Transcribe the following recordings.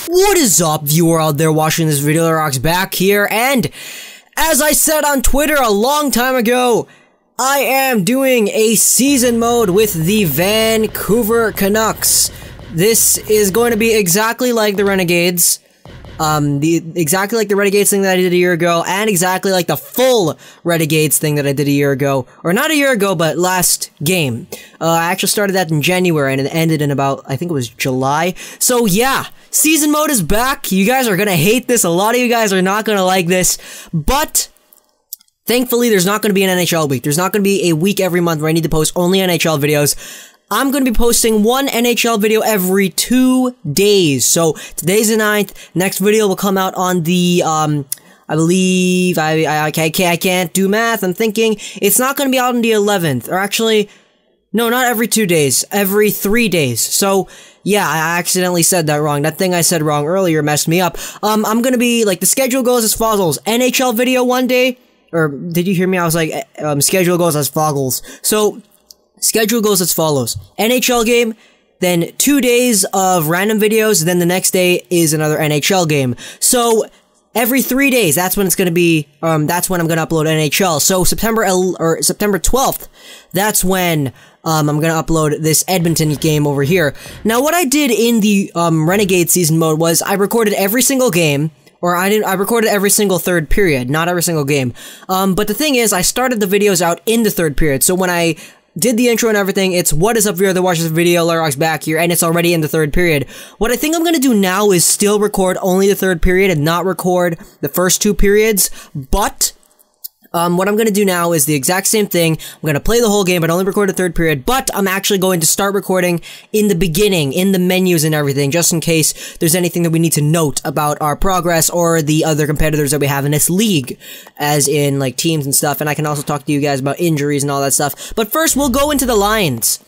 What is up, viewer out there watching this video? Rocks back here, and as I said on Twitter a long time ago, I am doing a season mode with the Vancouver Canucks. This is going to be exactly like the Renegades. Exactly like the Renegades thing that I did a year ago, and exactly like the full Renegades thing that I did a year ago. Or not a year ago, but last game. I actually started that in January, and it ended in about, I think it was July. So yeah, season mode is back. You guys are gonna hate this. A lot of you guys are not gonna like this. But thankfully, there's not gonna be an NHL week. There's not gonna be a week every month where I need to post only NHL videos. I'm going to be posting one NHL video every 2 days. So, today's the 9th. Next video will come out on the, I believe, I can't do math. I'm thinking it's not going to be out on the 11th. Or actually, no, not every 2 days. Every 3 days. So, yeah, I accidentally said that wrong. That thing I said wrong earlier messed me up. I'm going to be, like, the schedule goes as follows. NHL video one day. Or, did you hear me? I was like, schedule goes as follows. So, schedule goes as follows. NHL game, then 2 days of random videos, then the next day is another NHL game. So, every 3 days, that's when it's gonna be, that's when I'm gonna upload NHL. So, September 12th, that's when, I'm gonna upload this Edmonton game over here. Now, what I did in the, Renegade season mode was, I recorded every single game, or I recorded every single third period, not every single game. But the thing is, I started the videos out in the third period, so when I did the intro and everything, it's what is up viewer that watches this video, Larrock's back here, and it's already in the third period. What I think I'm gonna do now is still record only the third period and not record the first 2 periods, but what I'm gonna do now is the exact same thing. I'm gonna play the whole game, but only record the third period, but I'm actually going to start recording in the beginning, in the menus and everything, just in case there's anything that we need to note about our progress or the other competitors that we have in this league, as in, like, teams and stuff, and I can also talk to you guys about injuries and all that stuff. But first, we'll go into the lines.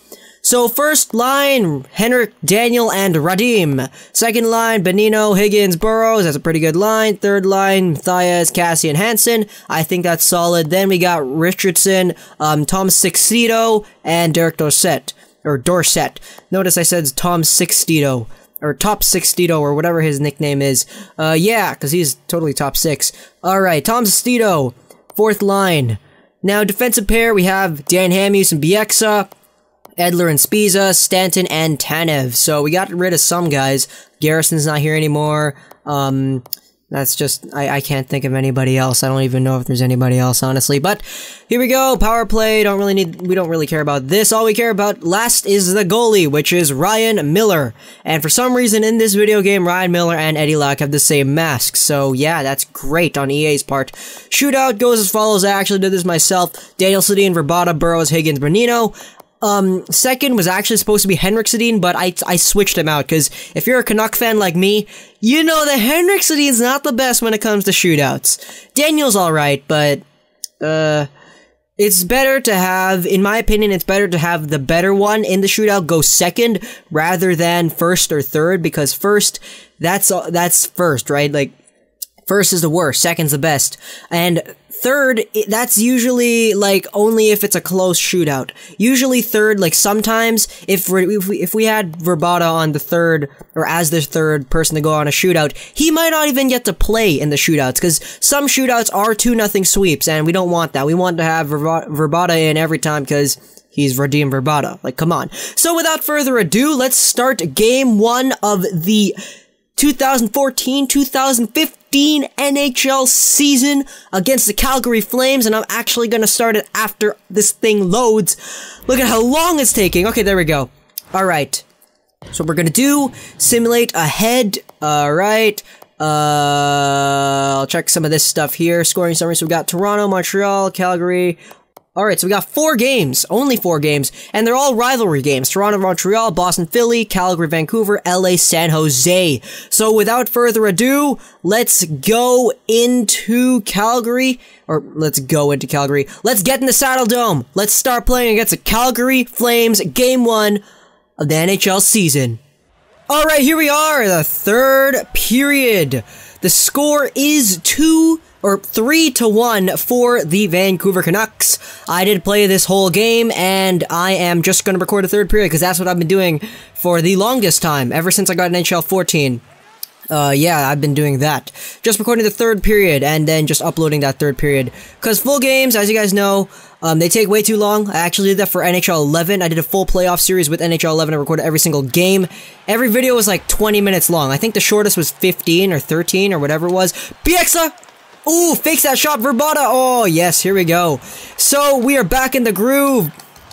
So, first line, Henrik, Daniel, and Radim. Second line, Benino, Higgins, Burrows. That's a pretty good line. Third line, Matthias, Cassie, and Hansen. I think that's solid. Then we got Richardson, Tom Sixtito, and Derek Dorset. Or Dorset. Notice I said Tom Sixtito. Or Top Sixtito, or whatever his nickname is. Yeah, because he's totally top 6. Alright, Tom Sixtito. Fourth line. Now, defensive pair, we have Dan Hamhuis and Bieksa. Edler and Spiza, Stanton, and Tanev. So, we got rid of some guys. Garrison's not here anymore. That's just, I can't think of anybody else. I don't even know if there's anybody else, honestly. But, here we go. Power play. We don't really care about this. All we care about last is the goalie, which is Ryan Miller. And for some reason, in this video game, Ryan Miller and Eddie Lack have the same mask. So, yeah, that's great on EA's part. Shootout goes as follows. I actually did this myself. Daniel Sedin, Verbata, Burrows, Higgins, Bernino. Second was actually supposed to be Henrik Sedin, but I switched him out, because if you're a Canuck fan like me, you know that Henrik Sedin's not the best when it comes to shootouts. Daniel's alright, but, it's better to have, in my opinion, it's better to have the better one in the shootout go second, rather than first or third, because first, that's first, right? Like, first is the worst, second's the best. And third, that's usually, like, only if it's a close shootout. Usually third, like, sometimes, if we had Verbata on the third, or as the third person to go on a shootout, he might not even get to play in the shootouts, because some shootouts are 2-0 sweeps, and we don't want that. We want to have Verbata in every time, because he's Radim Verbata. Like, come on. So, without further ado, let's start Game 1 of the 2014-2015 NHL season against the Calgary Flames, and I'm actually gonna start it after this thing loads. Look at how long it's taking. Okay, there we go. Alright. So what we're gonna do, simulate ahead. Alright. I'll check some of this stuff here. Scoring summary. So we got Toronto, Montreal, Calgary. Alright, so we got 4 games, only 4 games, and they're all rivalry games. Toronto, Montreal, Boston, Philly, Calgary, Vancouver, LA, San Jose. So without further ado, let's go into Calgary, Let's get in the Saddle Dome. Let's start playing against the Calgary Flames, Game 1 of the NHL season. Alright, here we are, the third period. The score is 3-1 for the Vancouver Canucks. I did play this whole game, and I am just gonna record a third period, because that's what I've been doing for the longest time, ever since I got NHL 14. Yeah, I've been doing that. Just recording the third period and then just uploading that third period. Because full games, as you guys know, they take way too long. I actually did that for NHL 11. I did a full playoff series with NHL 11. I recorded every single game. Every video was like 20 minutes long. I think the shortest was 15 or 13 or whatever it was. Bieksa! Ooh, fakes that shot, Verbata! Oh, yes, here we go. So, we are back in the groove,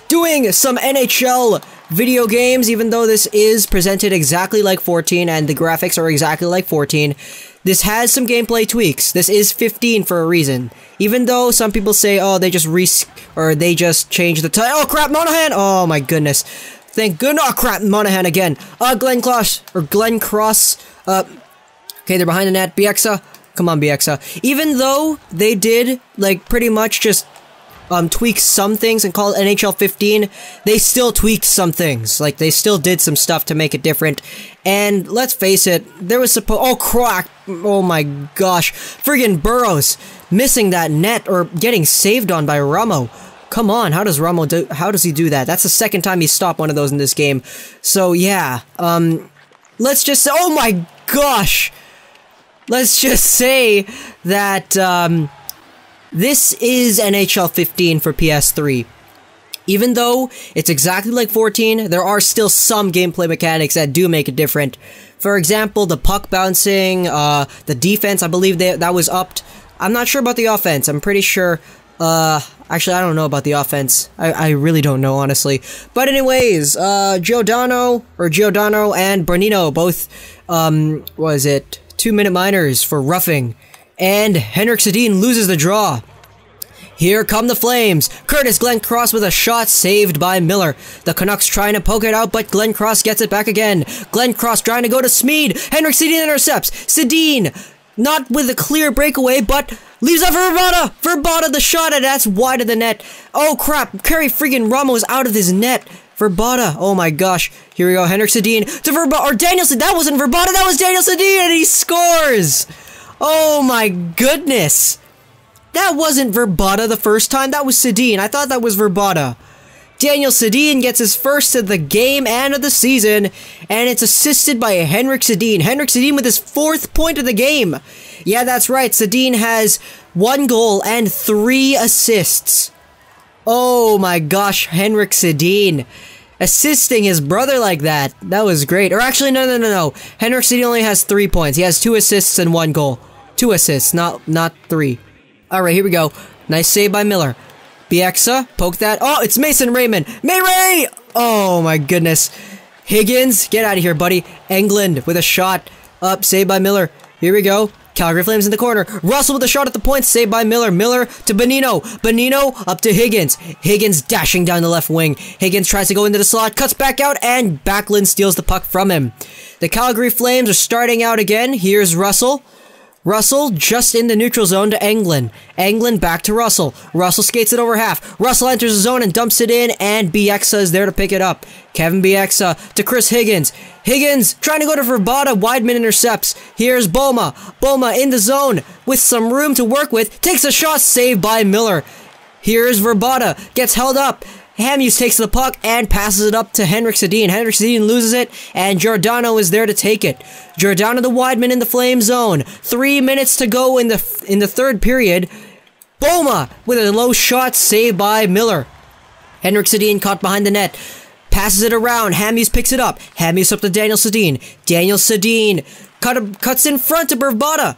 doing some NHL video games, even though this is presented exactly like 14 and the graphics are exactly like 14. This has some gameplay tweaks. This is 15 for a reason. Even though some people say, oh, they just changed the title. Oh, crap, Monahan! Oh, my goodness. Thank goodness. Oh, crap, Monahan again. Glenn Cross. Okay, they're behind the net. Bieksa. Come on, Bieksa. Even though they did, like, pretty much just tweak some things and call it NHL 15, they still tweaked some things. Like, they still did some stuff to make it different. And let's face it, there was oh, crack! Oh my gosh. Friggin' Burrows missing that net or getting saved on by Ramo. Come on, how does he do that? That's the second time he stopped one of those in this game. So, yeah. Let's just say, oh my gosh! Let's just say that, this is NHL 15 for PS3. Even though it's exactly like 14, there are still some gameplay mechanics that do make it different. For example, the puck bouncing, the defense, I believe that was upped. I'm not sure about the offense. I'm pretty sure, actually, I don't know about the offense. I really don't know, honestly. But anyways, Giordano and Bernino both, 2-minute minors for roughing. And Henrik Sedin loses the draw. Here come the Flames. Curtis Glenn Cross with a shot saved by Miller. The Canucks trying to poke it out, but Glenn Cross gets it back again. Glenn Cross trying to go to Smeed. Henrik Sedin intercepts. Sedin, not with a clear breakaway, but leaves up for Verbata. Verbata the shot, and that's wide of the net. Oh crap, Kerry friggin' Ramos out of his net. Verbata, oh my gosh. Here we go, Henrik Sedin to Verbata, or Danielson. That wasn't Verbata, that was Daniel Sedin, and he scores. Oh my goodness! That wasn't Verbata the first time, that was Sedin. I thought that was Verbata. Daniel Sedin gets his first of the game and of the season, and it's assisted by Henrik Sedin. Henrik Sedin with his 4th point of the game. Yeah, that's right, Sedin has 1 goal and 3 assists. Oh my gosh, Henrik Sedin. Assisting his brother like that. That was great. Or actually, no. Henrik Sedin only has 3 points. He has 2 assists and 1 goal. 2 assists, not 3. Alright, here we go. Nice save by Miller. Bieksa, poke that. Oh, it's Mason Raymond. Mayray! Oh my goodness. Higgins, get out of here, buddy. England with a shot. Up, saved by Miller. Here we go. Calgary Flames in the corner. Russell with a shot at the point, saved by Miller. Miller to Bonino. Bonino up to Higgins. Higgins dashing down the left wing. Higgins tries to go into the slot, cuts back out, and Backlund steals the puck from him. The Calgary Flames are starting out again. Here's Russell. Russell just in the neutral zone to Englund. Englund back to Russell. Russell skates it over half. Russell enters the zone and dumps it in, and Bieksa is there to pick it up. Kevin Bieksa to Chris Higgins. Higgins trying to go to Verbata. Wideman intercepts. Here's Boma. Boma in the zone with some room to work with. Takes a shot, saved by Miller. Here's Verbata. Gets held up. Hamhuis takes the puck and passes it up to Henrik Sedin. Henrik Sedin loses it, and Giordano is there to take it. Giordano the Wideman in the Flame zone. 3 minutes to go in the third period. Boma with a low shot, saved by Miller. Henrik Sedin caught behind the net. Passes it around. Hamhuis picks it up. Hamhuis up to Daniel Sedin. Daniel Sedin cuts in front to Verbata.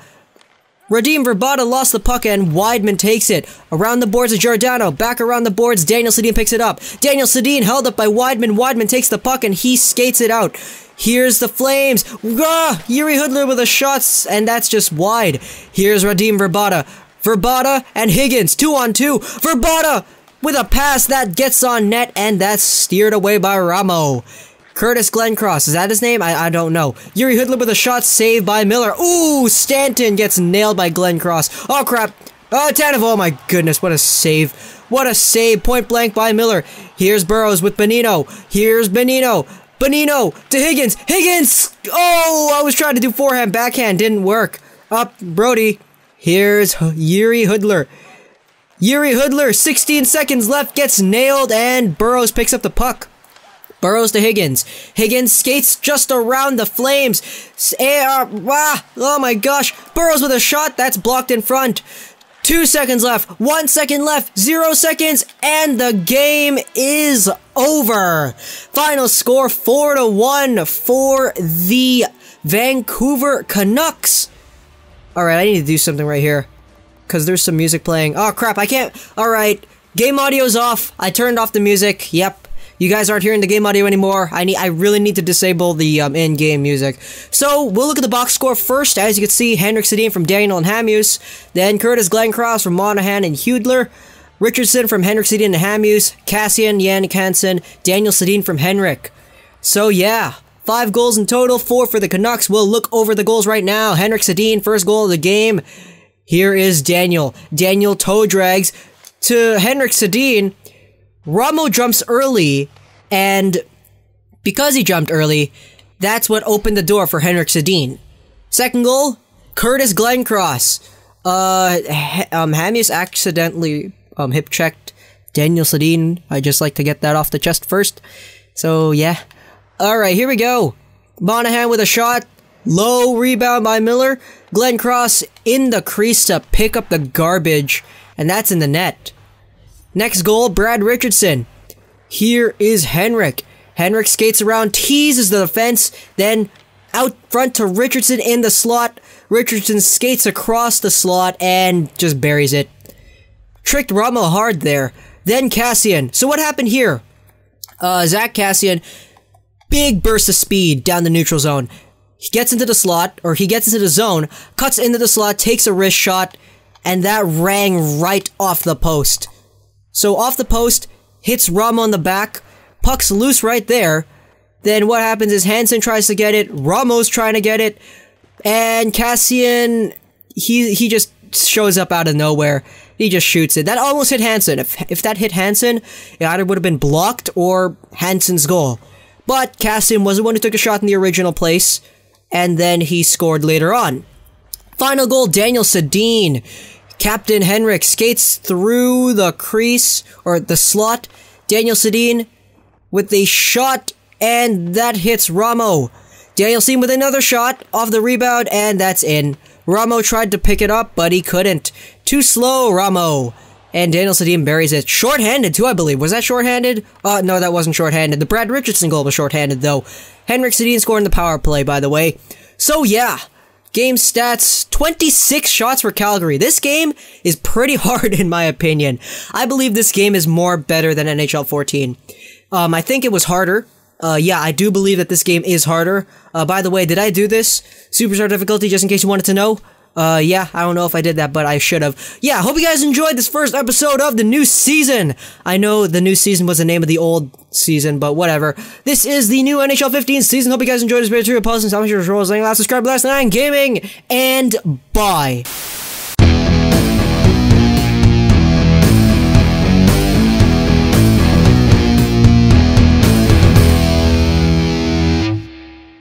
Radim Verbata lost the puck and Wideman takes it. Around the boards of Giordano. Back around the boards, Daniel Sedin picks it up. Daniel Sedin held up by Wideman. Wideman takes the puck and he skates it out. Here's the Flames. Yuri Hudler with a shot, and that's just wide. Here's Radim Verbata. Verbata and Higgins, 2-on-2. Verbata with a pass that gets on net, and that's steered away by Ramo. Curtis Glenn Cross, is that his name? I don't know. Yuri Hudler with a shot, saved by Miller. Ooh, Stanton gets nailed by Glenn Cross. Oh, crap. Oh, Tanev, oh my goodness, what a save. What a save, point blank by Miller. Here's Burrows with Bonino. Here's Bonino. Bonino to Higgins. Higgins! Oh, I was trying to do forehand, backhand, didn't work. Up, Brody. Here's Yuri Hudler. Yuri Hudler, 16 seconds left, gets nailed, and Burrows picks up the puck. Burrows to Higgins. Higgins skates just around the Flames. Oh my gosh. Burrows with a shot. That's blocked in front. 2 seconds left. 1 second left. 0 seconds. And the game is over. Final score 4-1 for the Vancouver Canucks. Alright, I need to do something right here. Because there's some music playing. Oh crap, I can't. Alright, game audio's off. I turned off the music. Yep. You guys aren't hearing the game audio anymore. I really need to disable the in-game music. So, we'll look at the box score first. As you can see, Henrik Sedin from Daniel and Hamhuis. Then Curtis Glencross from Monahan and Hudler. Richardson from Henrik Sedin and Hamhuis. Cassian, Jannik Hansen, Daniel Sedin from Henrik. So yeah, 5 goals in total, 4 for the Canucks. We'll look over the goals right now. Henrik Sedin, first goal of the game. Here is Daniel. Daniel toe drags to Henrik Sedin. Ramo jumps early, and because he jumped early, that's what opened the door for Henrik Sedin. Second goal, Curtis Glencross. Hamhuis accidentally hip-checked Daniel Sedin. I just like to get that off the chest first. So, yeah. Alright, here we go. Monahan with a shot. Low rebound by Miller. Glencross in the crease to pick up the garbage, and that's in the net. Next goal, Brad Richardson. Here is Henrik. Henrik skates around, teases the defense, then out front to Richardson in the slot. Richardson skates across the slot and just buries it. Tricked Ramo hard there. Then Cassian. So what happened here? Zach Cassian, big burst of speed down the neutral zone. He gets into the slot, or he gets into the zone, cuts into the slot, takes a wrist shot, and that rang right off the post. So off the post, hits Ramo on the back, puck's loose right there. Then what happens is Hansen tries to get it, Ramo's trying to get it, and Cassian, he just shows up out of nowhere. He just shoots it. That almost hit Hansen. If that hit Hansen, it either would have been blocked or Hansen's goal. But Cassian was the one who took a shot in the original place, and then he scored later on. Final goal, Daniel Sedin. Captain Henrik skates through the crease, or the slot. Daniel Sedin with the shot, and that hits Ramo. Daniel Sedin with another shot off the rebound, and that's in. Ramo tried to pick it up, but he couldn't. Too slow, Ramo. And Daniel Sedin buries it. Short-handed, too, I believe. Was that short-handed? No, that wasn't short-handed. The Brad Richardson goal was short-handed, though. Henrik Sedin scored in the power play, by the way. So, yeah. Game stats, 26 shots for Calgary. This game is pretty hard in my opinion. I believe this game is more better than NHL 14. I think it was harder. Yeah, I do believe that this game is harder. By the way, did I do this? Superstar difficulty, just in case you wanted to know? Yeah, I don't know if I did that, but I should have. Yeah, hope you guys enjoyed this first episode of the new season. I know the new season was the name of the old season, but whatever. This is the new NHL 15 season. Hope you guys enjoyed this video. Pause and subscribe, subscribe, last, subscribe, last 9 gaming, and bye.